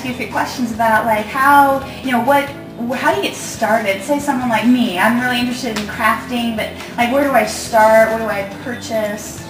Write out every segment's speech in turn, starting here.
ask you a few questions about like how, how do you get started? Say someone like me, I'm really interested in crafting, but like where do I start? Where do I purchase?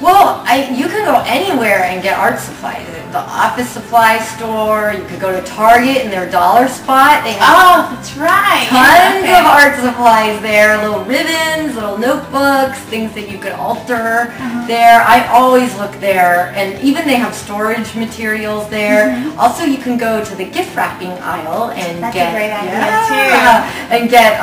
Well, you can go anywhere and get art supplies. The office supply store, you could go to Target in their dollar spot. They have that's right. Tons of art supplies there, little ribbons, little notebooks, things that you could alter there. I always look there, and even they have storage materials there. Also, you can go to the gift wrapping aisle and get a great idea too. And get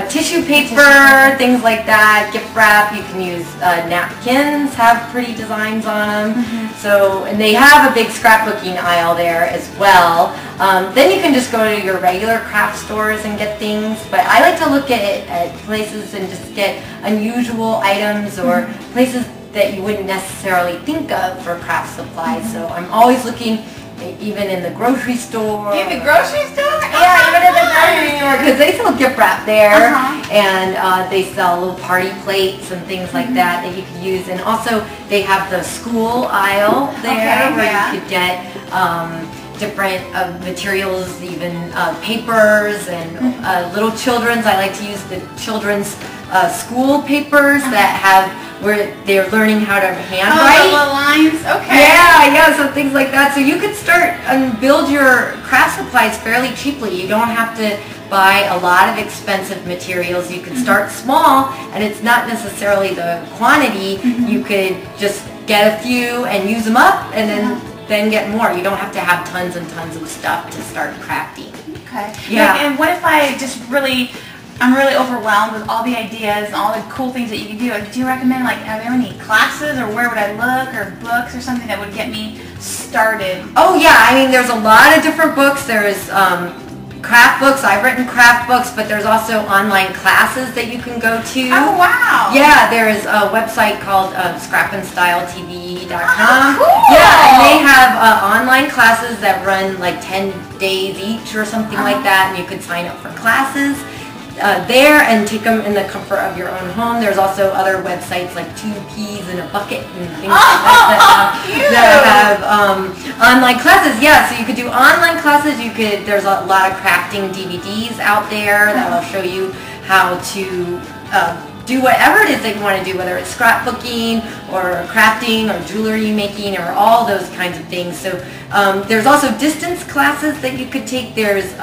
tissue paper, things like that. Gift wrap. You can use napkins. Have pretty designs on them. So, and they have a big scrapbooking aisle there as well. Then you can just go to your regular craft stores and get things, but I like to look at places and just get unusual items or places that you wouldn't necessarily think of for craft supplies. So I'm always looking, even in the grocery store. In the grocery store? Yeah, even in the grocery store, because they sell gift wrap there, and they sell little party plates and things like that you could use. And also, they have the school aisle there where you could get different materials, even papers and little children's. I like to use the children's school papers that have where they're learning how to handwrite. Little lines, okay. Yeah, so things like that. So you could start and build your craft supplies fairly cheaply. You don't have to buy a lot of expensive materials. You could start small, and it's not necessarily the quantity. You could just get a few and use them up, and then get more. You don't have to have tons and tons of stuff to start crafting. Okay. Yeah. And what if I just I'm really overwhelmed with all the ideas and all the cool things that you can do. Do you recommend, like, are there any classes, or where would I look, or books or something that would get me started? Oh yeah, I mean, there's a lot of different books. There's craft books. I've written craft books, but there's also online classes that you can go to. Oh wow! Yeah, there's a website called scrapandstyletv.com. Oh, cool. Yeah, and they have online classes that run like 10 days each or something like that, and you could sign up for classes there and take them in the comfort of your own home. There's also other websites like 2 Peas in a Bucket and things like that have online classes. Yeah, so you could do online classes. There's a lot of crafting DVDs out there that will show you how to do whatever it is that you want to do, whether it's scrapbooking or crafting or jewelry making or all those kinds of things. So there's also distance classes that you could take. There's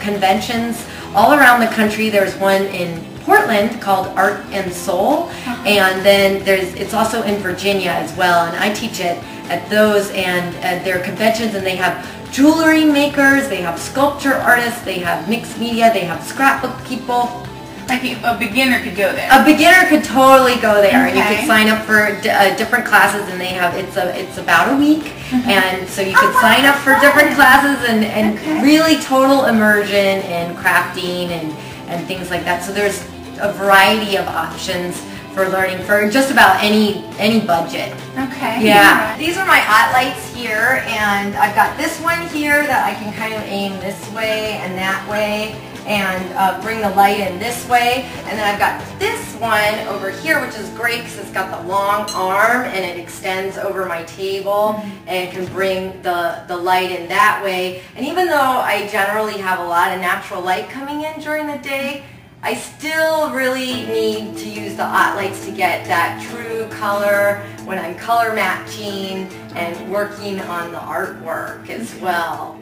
conventions all around the country. There's one in Portland called Art and Soul, and then it's also in Virginia as well, and I teach it at those, and there are conventions, and they have jewelry makers, they have sculpture artists, they have mixed media, they have scrapbook people. Like a beginner could go there. A beginner could totally go there, and you could sign up for different classes, and they have it's about a week, and so you could sign up for different classes and really total immersion in crafting and things like that. So there's a variety of options for learning for just about any budget. Okay. Yeah. These are my OttLites here, and I've got this one here that I can kind of aim this way and that way, and bring the light in this way. And then I've got this one over here, which is great because it's got the long arm and it extends over my table and can bring the light in that way. And even though I generally have a lot of natural light coming in during the day, I still really need to use the OttLites to get that true color when I'm color matching and working on the artwork as well.